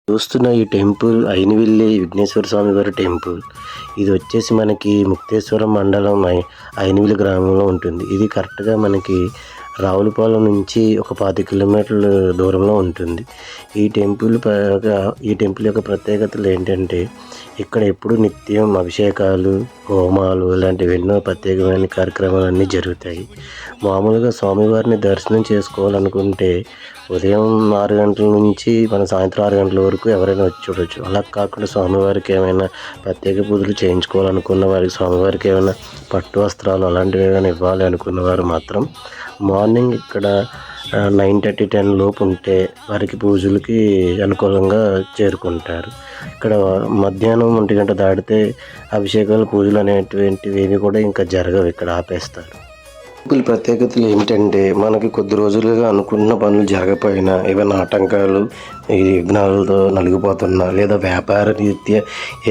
చూస్తున్న ఈ టెంపుల్ అయినవిల్లి విఘ్నేశ్వర స్వామి వారి టెంపుల్. ఇది వచ్చేసి మనకి ముక్తేశ్వరం మండలం అయినవిల్లి గ్రామంలో ఉంటుంది. ఇది కరెక్ట్గా మనకి రావులపాలెం నుంచి ఒక 25 కిలోమీటర్ల దూరంలో ఉంటుంది. ఈ టెంపుల్ యొక్క ప్రత్యేకతలు ఏంటంటే, ఇక్కడ ఎప్పుడు నిత్యం అభిషేకాలు, హోమాలు ఇలాంటివి ఎన్నో ప్రత్యేకమైన కార్యక్రమాలన్నీ జరుగుతాయి. మామూలుగా స్వామివారిని దర్శనం చేసుకోవాలనుకుంటే ఉదయం 6 గంటల నుంచి మన సాయంత్రం 6 గంటల వరకు ఎవరైనా వచ్చి చూడవచ్చు. అలా కాకుండా స్వామివారికి ఏమైనా ప్రత్యేక పూజలు చేయించుకోవాలనుకున్న వారికి, స్వామివారికి ఏమైనా పట్టు వస్త్రాలు అలాంటివి ఏమైనా ఇవ్వాలి అనుకున్న వారు మాత్రం మార్నింగ్ ఇక్కడ 9:30, 10 లోపు ఉంటే వారికి పూజలకి అనుకూలంగా చేరుకుంటారు. ఇక్కడ మధ్యాహ్నం 1 గంట దాటితే అభిషేకాలు, పూజలు అనేటువంటివి ఏవి కూడా ఇంకా జరగవు, ఇక్కడ ఆపేస్తారు. టెంపుల్ ప్రత్యేకతలు ఏమిటంటే, మనకి కొద్ది రోజులుగా అనుకున్న పనులు జరగకపోయినా, ఏమైనా ఆటంకాలు, ఈ విఘ్నాలతో నలిగిపోతున్నా, లేదా వ్యాపార రీత్యా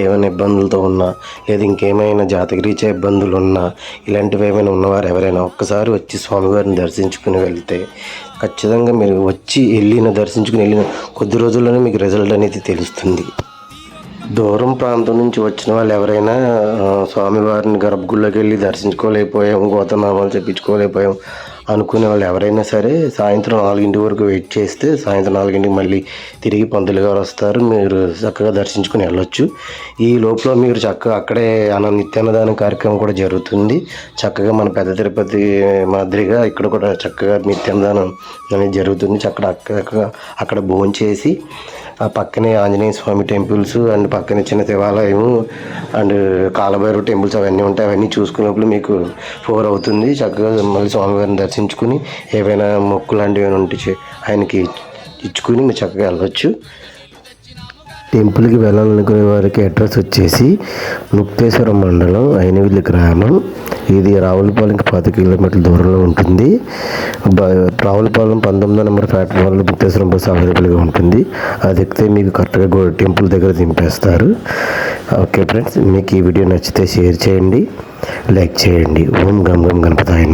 ఏమైనా ఇబ్బందులతో ఉన్నా, లేదా ఇంకేమైనా జాతకరీత్యా ఇబ్బందులు ఉన్నా, ఇలాంటివి ఏమైనా ఉన్నవారు ఎవరైనా ఒక్కసారి వచ్చి స్వామివారిని దర్శించుకుని వెళ్తే ఖచ్చితంగా మీరు దర్శించుకుని వెళ్ళిన కొద్ది రోజుల్లోనే మీకు రిజల్ట్ అనేది తెలుస్తుంది. దూరం ప్రాంతం నుంచి వచ్చిన వాళ్ళు ఎవరైనా స్వామివారిని గర్భగుడిలోకి వెళ్ళి దర్శించుకోలేకపోయాం, గోతనామాలు చెప్పించుకోలేకపోయాం అనుకునే వాళ్ళు ఎవరైనా సరే సాయంత్రం 4 వరకు వెయిట్ చేస్తే సాయంత్రం 4 మళ్ళీ తిరిగి పంతులు గారు వస్తారు. మీరు చక్కగా దర్శించుకుని వెళ్ళొచ్చు. ఈ లోపల మీరు చక్కగా అక్కడే నిత్యాన్నదాన కార్యక్రమం కూడా జరుగుతుంది. చక్కగా మన పెద్ద తిరుపతి మాదిరిగా ఇక్కడ కూడా చక్కగా నిత్యాన్నదానం అనేది జరుగుతుంది. అక్కడ భోజనం చేసి ఆ పక్కనే ఆంజనేయ స్వామి టెంపుల్స్ అండ్ పక్కనే చిన్న దేవాలయం అండ్ కాలభైరవ టెంపుల్స్ అవన్నీ ఉంటాయి. అవన్నీ చూసుకున్నప్పుడు మీకు 4 అవుతుంది. చక్కగా మళ్ళీ స్వామివారిని దర్శించుకుని ఏవైనా మొక్కు లాంటివి ఏమైనా ఉంటే ఆయనకి ఇచ్చుకుని మీరు చక్కగా వెళ్ళవచ్చు. టెంపుల్కి వెళ్ళాలనుకునే వారికి అడ్రస్ వచ్చేసి ముక్తేశ్వరం మండలం అయినవిల్లి గ్రామం. ఇది రావులపాలెంకి 10 కిలోమీటర్ల దూరంలో ఉంటుంది. రావులపాలెం 19వ నెంబర్ ప్లాట్ఫామ్లో ముక్తేశ్వరం బస్సు అవైలబుల్గా ఉంటుంది. అది ఎక్కితే మీకు కరెక్ట్గా టెంపుల్ దగ్గర దింపేస్తారు. ఓకే ఫ్రెండ్స్, మీకు ఈ వీడియో నచ్చితే షేర్ చేయండి, లైక్ చేయండి. ఓం గం గం గణపతాయ.